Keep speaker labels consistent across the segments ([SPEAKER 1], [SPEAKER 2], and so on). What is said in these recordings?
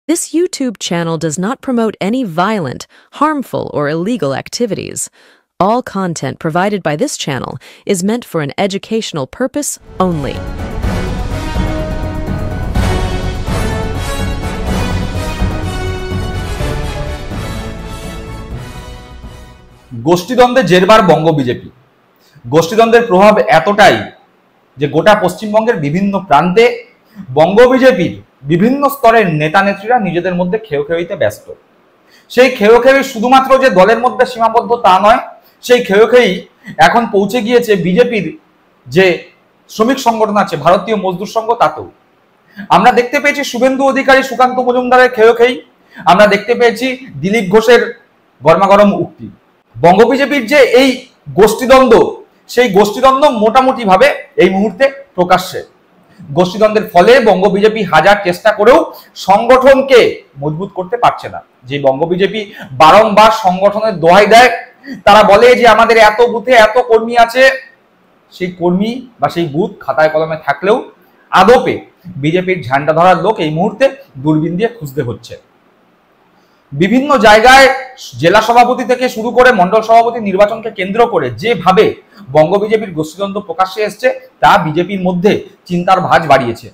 [SPEAKER 1] This YouTube channel does not promote any violent, harmful, or illegal activities. All content provided by this channel is meant for an educational purpose only.
[SPEAKER 2] গোষ্ঠীদ্বন্দ্বে জেরবার Banga BJP. গোষ্ঠীদ্বন্দ্বের প্রভাব এতটাই যে গোটা পশ্চিমবঙ্গের বিভিন্ন প্রান্তে বঙ্গ বিজেপির বিভিন্ন স্তরের নেতা নেত্রীরা নিজেদের মধ্যে খেয়োখেয়িতে ব্যস্ত। সেই খেয়োখেয়ি শুধুমাত্র যে দলের মধ্যে সীমাবদ্ধ তা নয়, সেই খেয়োখেয়ি এখন পৌঁছে গিয়েছে বিজেপির যে শ্রমিক সংগঠন আছে ভারতীয় মজদুর সংঘ তাতেও। আমরা দেখতে পেয়েছি শুভেন্দু অধিকারী সুকান্ত মজুমদারের খেয়োখেয়ি, আমরা দেখতে পেয়েছি দিলীপ ঘোষের গরমাগরম উক্তি। বঙ্গ বিজেপির যে এই গোষ্ঠীদ্বন্দ্ব, সেই গোষ্ঠীদ্বন্দ্ব মোটামুটি ভাবে এই মুহূর্তে প্রকাশ্যে। গোষ্ঠীদ্বন্দ্বের ফলে বঙ্গ বিজেপি হাজার চেষ্টা করেও সংগঠনকে মজবুত করতে পারছে না। যে বঙ্গ বিজেপি বারংবার সংগঠনের দোহাই দেয়, তারা বলে যে আমাদের এত বুথে এত কর্মী আছে, সেই কর্মী বা সেই বুথ খাতায় কলমে থাকলেও আদপে বিজেপির ঝান্ডা ধরার লোক এই মুহূর্তে দূরবীন দিয়ে খুঁজতে হচ্ছে। বিভিন্ন জায়গায় জেলা সভাপতি থেকে শুরু করে মন্ডল সভাপতি নির্বাচনকে কেন্দ্র করে যেভাবে বঙ্গ বিজেপির গোষ্ঠীদ্বন্দ্ব প্রকাশ্যে এসছে তা বিজেপির মধ্যে চিন্তার ভাঁজ বাড়িয়েছে।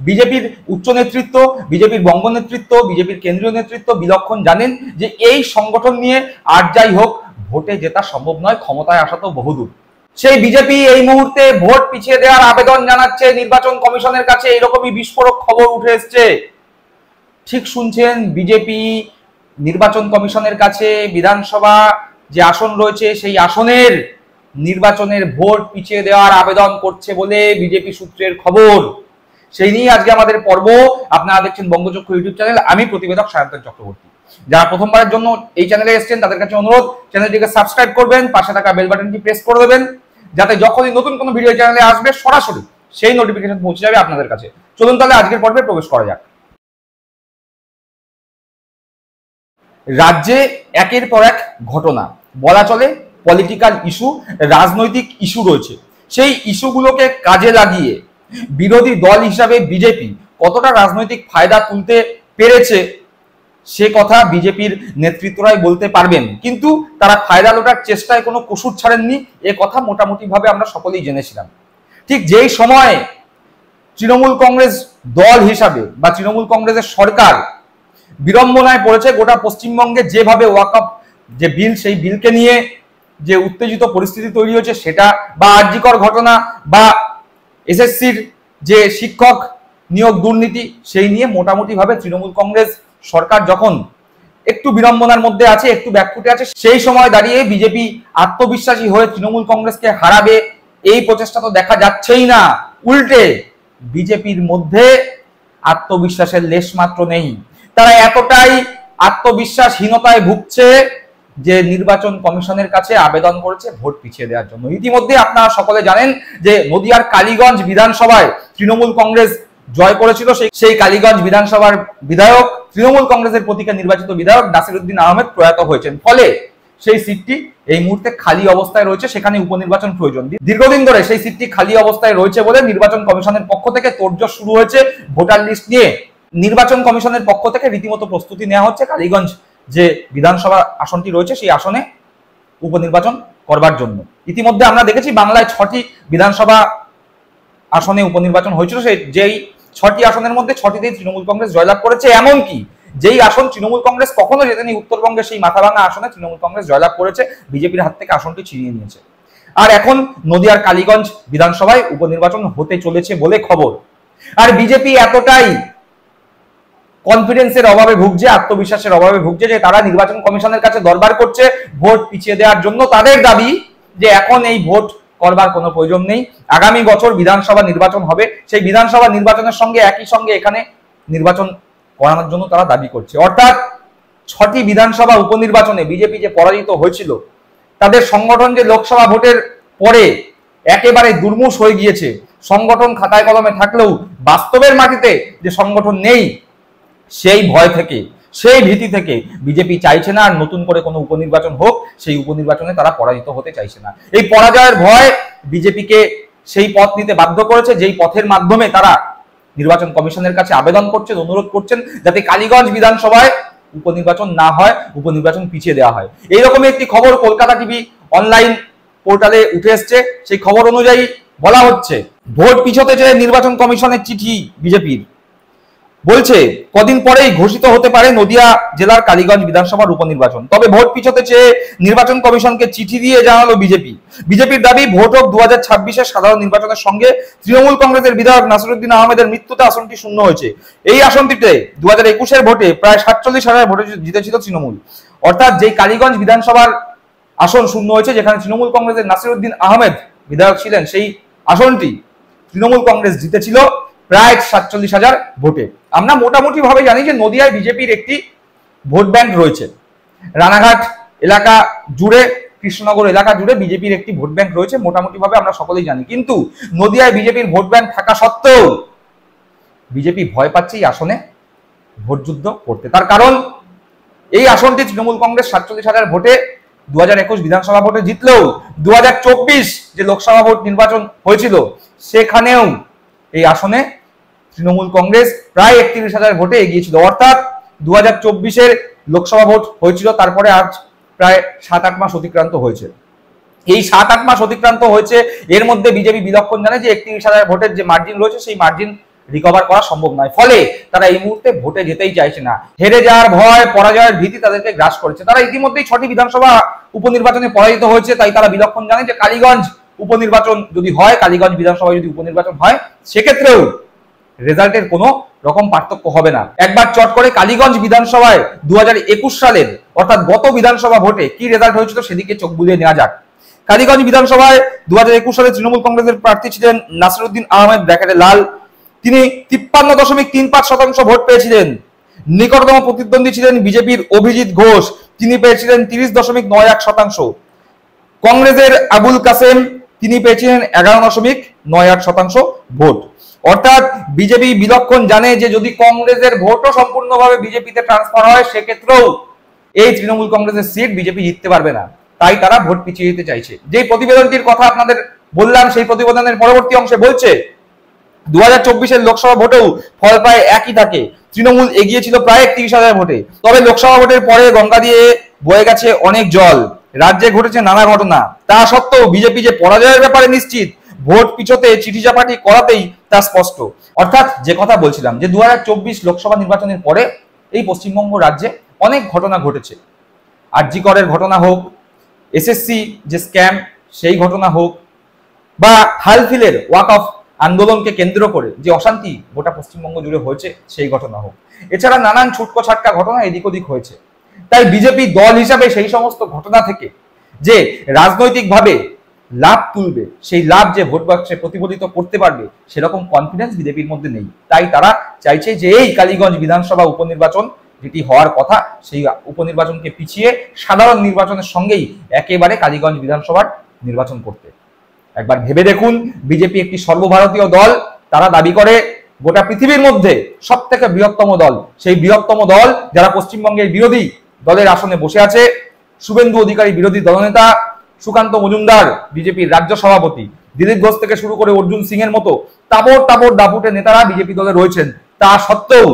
[SPEAKER 2] বিজেপির উচ্চ নেতৃত্ব, বিজেপির বঙ্গ নেতৃত্ব, বিজেপির কেন্দ্রীয় নেতৃত্ব বিলক্ষণ জানেন যে এই সংগঠন নিয়ে আর যাই হোক ভোটে জেতা সম্ভব নয়, ক্ষমতায় আসা তো বহুদূর। সেই বিজেপি এই মুহূর্তে ভোট পিছিয়ে দেওয়ার আবেদন জানাচ্ছে নির্বাচন কমিশনের কাছে। এরকমই বিস্ফোরক খবর উঠে এসছে। ঠিক শুনছেন, বিজেপি নির্বাচন কমিশনের কাছে বিধানসভা যে আসন রয়েছে সেই আসনের নির্বাচনের ভোট পিছিয়ে দেওয়ার আবেদন করছে বলে বিজেপি সূত্রের খবর। সেই নিয়ে আজকে আমাদের পর্ব। আপনারা দেখছেন বঙ্গচক্ষু ইউটিউব চ্যানেল, আমি প্রতিবেদক সায়ন্তন চক্রবর্তী। যারা প্রথমবারের জন্য এই চ্যানেলে এসেছেন তাদের কাছে অনুরোধ, চ্যানেলটিকে সাবস্ক্রাইব করবেন, পাশে থাকা বেল বাটনটি প্রেস করে দেবেন, যাতে যখনই নতুন কোনো ভিডিও চ্যানেলে আসবে সরাসরি সেই নোটিফিকেশন পৌঁছে যাবে আপনাদের কাছে। চলুন তাহলে আজকের পর্বে প্রবেশ করা যাক। রাজ্যে একের পর এক ঘটনা, বলা চলে পলিটিক্যাল ইস্যু, রাজনৈতিক ইস্যু রয়েছে। সেই ইস্যুগুলোকে কাজে লাগিয়ে বিরোধী দল হিসাবে বিজেপি কতটা রাজনৈতিক ফায়দা তুলতে পেরেছে সে কথা বিজেপির নেতৃত্বরাই বলতে পারবেন। কিন্তু তারা ফায়দা লোটার চেষ্টায় কোনো কসুর ছাড়েননি, এ কথা মোটামুটি ভাবে আমরা সকলেই জেনেছিলাম। ঠিক যেই সময় তৃণমূল কংগ্রেস দল হিসাবে বা তৃণমূল কংগ্রেসের সরকার বিড়ম্বনায় পড়েছে, গোটা পশ্চিমবঙ্গে যেভাবে ওয়াকআপ যে বিল, সেই বিলকে নিয়ে যে উত্তেজিত পরিস্থিতি তৈরি হয়েছে সেটা, বা আরজিকর ঘটনা, বা এসএসসির যে শিক্ষক নিয়োগ দুর্নীতি, সেই নিয়ে মোটামুটি ভাবে তৃণমূল কংগ্রেস সরকার যখন একটু বিড়ম্বনার মধ্যে আছে, একটু ব্যাকফুটে আছে, সেই সময় দাঁড়িয়ে বিজেপি আত্মবিশ্বাসী হয়ে তৃণমূল কংগ্রেসকে হারাবে এই প্রচেষ্টা তো দেখা যাচ্ছেই না। উল্টে বিজেপির মধ্যে আত্মবিশ্বাসের লেশ মাত্র নেই। তারা এতটাই আত্মবিশ্বাসহীনতায় ভুগছে যে নির্বাচন কমিশনের কাছে আবেদন করেছে ভোট পিছিয়ে দেওয়ার জন্য। ইতিমধ্যে আপনারা সকলে জানেন যে নদিয়ার কালীগঞ্জ বিধানসভায় তৃণমূল কংগ্রেস জয় করেছিল। সেই কালীগঞ্জ বিধানসভার বিধায়ক, তৃণমূল কংগ্রেসের প্রতীকে নির্বাচিত বিধায়ক নাসিরউদ্দিন আহমেদ প্রয়াত হয়েছেন। ফলে সেই সিটটি এই মুহূর্তে খালি অবস্থায় রয়েছে, সেখানে উপনির্বাচন প্রয়োজন। দীর্ঘদিন ধরে সেই সিটটি খালি অবস্থায় রয়েছে বলে নির্বাচন কমিশনের পক্ষ থেকে তোড়জোড় শুরু হয়েছে ভোটার লিস্ট নিয়ে। নির্বাচন কমিশনের পক্ষ থেকে রীতিমতো প্রস্তুতি নেওয়া হচ্ছে কালীগঞ্জ যে বিধানসভা আসনটি রয়েছে সেই আসনে উপনির্বাচন করবার জন্য। ইতিমধ্যে আমরা দেখেছি বাংলায় 6টি বিধানসভা আসনে উপনির্বাচন হয়েছিল, যেই 6টি আসনের মধ্যে 6টিতেই তৃণমূল কংগ্রেস জয়লাভ করেছে। এমনকি যেই আসন তৃণমূল কংগ্রেস কখনো জেতেনি, উত্তরবঙ্গের সেই মাথাভাঙা আসনে তৃণমূল কংগ্রেস জয়লাভ করেছে, বিজেপির হাত থেকে আসনটি ছিনিয়ে নিয়েছে। আর এখন নদিয়ার কালীগঞ্জ বিধানসভায় উপনির্বাচন হতে চলেছে বলে খবর। আর বিজেপি এতটাই কনফিডেন্সের অভাবে ভুগছে, আত্মবিশ্বাসের অভাবে ভুগছে যে তারা নির্বাচন কমিশনের কাছে দরবার করছে ভোট পিছিয়ে দেওয়ার জন্য। তাদের দাবি যে এখন এই ভোট করবার কোনো প্রয়োজন নেই, আগামী বছর বিধানসভা নির্বাচন হবে, সেই বিধানসভা নির্বাচনের সঙ্গে একই সঙ্গে এখানে নির্বাচন করানোর জন্য তারা দাবি করছে। অর্থাৎ 6টি বিধানসভা উপনির্বাচনে বিজেপি যে পরাজিত হয়েছিল, তাদের সংগঠন যে লোকসভা ভোটের পরে একেবারে দুর্মুষ হয়ে গিয়েছে, সংগঠন খাতায় কলমে থাকলেও বাস্তবের মাটিতে যে সংগঠন নেই, সেই ভয় থেকে, সেই ভীতি থেকে বিজেপি চাইছে না আর নতুন করে কোনো উপনির্বাচন হোক, সেই উপনির্বাচনে তারা পরাজিত হতে চাইছে না। এই পরাজয়ের ভয় বিজেপিকে সেই পথ নিতে বাধ্য করেছে যেই পথের মাধ্যমে তারা নির্বাচন কমিশনের কাছে আবেদন করছেন, অনুরোধ করছেন যাতে কালীগঞ্জ বিধানসভায় উপনির্বাচন না হয়, উপনির্বাচন পিছিয়ে দেওয়া হয়। এইরকমই একটি খবর কলকাতা টিভি অনলাইন পোর্টালে উঠে এসছে। সেই খবর অনুযায়ী বলা হচ্ছে, ভোট পিছোতে চেয়ে নির্বাচন কমিশনের চিঠি বিজেপির। বলছে কদিন পরেই ঘোষিত হতে পারে নদিয়া জেলার কালীগঞ্জ বিধানসভার উপনির্বাচন, তবে ভোট পিছোতে চেয়ে নির্বাচন কমিশনকে চিঠি দিয়ে জানালো বিজেপি। বিজেপির দাবি ভোট হোক 2026-এর সাধারণ নির্বাচনের সঙ্গে তৃণমূল কংগ্রেসের বিধায়ক নাসিরউদ্দিন আহমেদের মৃত্যুতে আসনটি শূন্য হয়েছে। এই আসনটিতে 2021-এর ভোটে প্রায় 47,000 ভোটে জিতেছিল তৃণমূল। অর্থাৎ যেই কালীগঞ্জ বিধানসভার আসন শূন্য হয়েছে, যেখানে তৃণমূল কংগ্রেসের নাসিরউদ্দিন আহমেদ বিধায়ক ছিলেন, সেই আসনটি তৃণমূল কংগ্রেস জিতেছিল প্রায় 47,000 ভোটে। আমরা মোটামুটি ভাবে জানি যে নদিয়ায় বিজেপির একটি ভোট ব্যাংক রয়েছে। রানাঘাট এলাকা জুড়ে, কৃষ্ণনগর এলাকা জুড়ে বিজেপির একটি ভোট ব্যাংক রয়েছে, মোটামুটি ভাবে আমরা সকলেই জানি। কিন্তু নদিয়ায় বিজেপির ভোট ব্যাংক থাকা সত্ত্বেও বিজেপি ভয় পাচ্ছে এই আসনে ভোট যুদ্ধ করতে। তার কারণ এই আসনটি তৃণমূল কংগ্রেস 47,000 ভোটে 2021 বিধানসভা ভোটে জিতলেও 2024 যে লোকসভা ভোট নির্বাচন হয়েছিল সেখানেও এই আসনে তৃণমূল কংগ্রেস প্রায় 31,000 ভোটে এগিয়েছিল। অর্থাৎ 2024-এর লোকসভা ভোট হয়েছিল, তারপরে আজ প্রায় 7-8 মাস অতিক্রান্ত হয়েছে। এই 7-8 মাস অতিক্রান্ত হয়েছে, এর মধ্যে বিজেপি বিলক্ষণ জানে যে 31,000 ভোটের যে মার্জিন রয়েছে সেই মার্জিন রিকভার করা সম্ভব নয়। ফলে তারা এই মুহূর্তে ভোটে যেতেই চাইছে না। হেরে যাওয়ার ভয়, পরাজয়ের ভীতি তাদেরকে গ্রাস করেছে। তারা ইতিমধ্যেই 6টি বিধানসভা উপনির্বাচনে পরাজিত হয়েছে, তাই তারা বিলক্ষণ জানে যে কালীগঞ্জ উপনির্বাচন যদি হয়, কালীগঞ্জ বিধানসভায় যদি উপনির্বাচন হয়, সেক্ষেত্রেও রেজাল্টের কোনো রকম পার্থক্য হবে না। একবার চট করে কালীগঞ্জ বিধানসভায় 2021 সালের অর্থাৎ গত বিধানসভা ভোটে কি রেজাল্ট হয়েছিল সেদিকে চোখ বুলিয়ে নেওয়া যাক। কালীগঞ্জ বিধানসভায় 2021 সালে তৃণমূল কংগ্রেসের প্রার্থী ছিলেন নাসিরউদ্দিন আহমেদ ব্র্যাকেটে লাল। তিনি 53.35% ভোট পেয়েছিলেন। নিকটতম প্রতিদ্বন্দ্বী ছিলেন বিজেপির অভিজিৎ ঘোষ, তিনি পেয়েছিলেন 30.91%। কংগ্রেসের আবুল কাসেম, তিনি পেয়েছিলেন 11.98% ভোট। অর্থাৎ বিজেপি বিলক্ষণ জানে যে যদি কংগ্রেসের ভোটও সম্পূর্ণভাবে বিজেপিতে ট্রান্সফার হয়, সেক্ষেত্রেও এই তৃণমূল কংগ্রেসের সিট বিজেপি জিততে পারবে না, তাই তারা ভোট পিছিয়ে দিতে চাইছে। যে প্রতিবেদনটির কথা আপনাদের বললাম, সেই প্রতিবেদনের পরবর্তী অংশে বলছে 2024-এর লোকসভা ভোটেও ফল প্রায় একই থাকে। তৃণমূল এগিয়ে ছিল প্রায় 31,000 ভোটে। তবে লোকসভা ভোটের পরে গঙ্গা দিয়ে বয়ে গেছে অনেক জল, রাজ্যে ঘটেছে নানা ঘটনা। তা সত্ত্বেও বিজেপি যে পরাজয়ের ব্যাপারে নিশ্চিত, ভোট পিছোতে চিঠিচাপাটি করাতেই তা স্পষ্ট। অর্থাৎ যে কথা বলছিলাম যে 2024 লোকসভা নির্বাচনের পরে এই পশ্চিমবঙ্গ রাজ্যে অনেক ঘটনা ঘটেছে। আরজি করের ঘটনা হোক, এসএসসি যে স্ক্যাম সেই ঘটনা হোক, বা হালফিলের ওয়াক অফ আন্দোলনকে কেন্দ্র করে যে অশান্তি গোটা পশ্চিমবঙ্গ জুড়ে হয়েছে সেই ঘটনা হোক, এছাড়া নানান ছুটকো ছাটকা ঘটনা এদিক ওদিক হয়েছে। তাই বিজেপি দল হিসাবে সেই সমস্ত ঘটনা থেকে যে রাজনৈতিকভাবে লাভ তুলবে, সেই লাভ যে ভোট বাক্সে প্রতিফলিত করতে পারবে, সেরকম কনফিডেন্স বিজেপির মধ্যে নেই। তাই তারা চাইছে যে এই কালীগঞ্জ বিধানসভা উপনির্বাচন যেটি হওয়ার কথা, সেই উপনির্বাচনকে পিছিয়ে সাধারণ নির্বাচনের সঙ্গেই একেবারে কালীগঞ্জ বিধানসভার নির্বাচন করতে। একবার ভেবে দেখুন, বিজেপি একটি সর্বভারতীয় দল, তারা দাবি করে গোটা পৃথিবীর মধ্যে সব থেকে বৃহত্তম দল। সেই বৃহত্তম দল যারা পশ্চিমবঙ্গের বিরোধী দলের আসনে বসে আছে, শুভেন্দু অধিকারী বিরোধী দলনেতা, সুকান্ত মজুমদার বিজেপির রাজ্য সভাপতি, দিলীপ ঘোষ থেকে শুরু করে অর্জুন সিং এর মতো তাবড় তাবড় দাপুটে নেতারা বিজেপি দলে রয়েছেন। তা সত্ত্বেও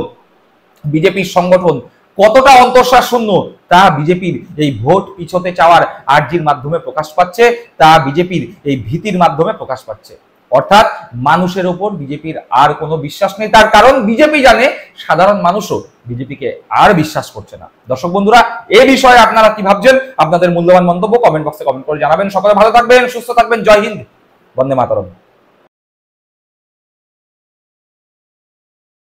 [SPEAKER 2] বিজেপির সংগঠন কতটা অন্তঃশ্বাস শূন্য তা বিজেপির এই ভোট পিছোতে চাওয়ার আর্জির মাধ্যমে প্রকাশ পাচ্ছে, তা বিজেপির এই ভীতির মাধ্যমে প্রকাশ পাচ্ছে। অর্থাৎ মানুষের ওপর বিজেপির আর কোনো বিশ্বাস নেই। তার কারণ বিজেপি জানে সাধারণ মানুষও বিজেপিকে আর বিশ্বাস করছে না। দর্শক বন্ধুরা, এই বিষয়ে আপনারা কি ভাবছেন? আপনাদের মূল্যবান মন্তব্য কমেন্ট বক্সে কমেন্ট করে জানাবেন। সকলে ভালো থাকবেন, সুস্থ থাকবেন। জয় হিন্দ, বন্দে মাতরম।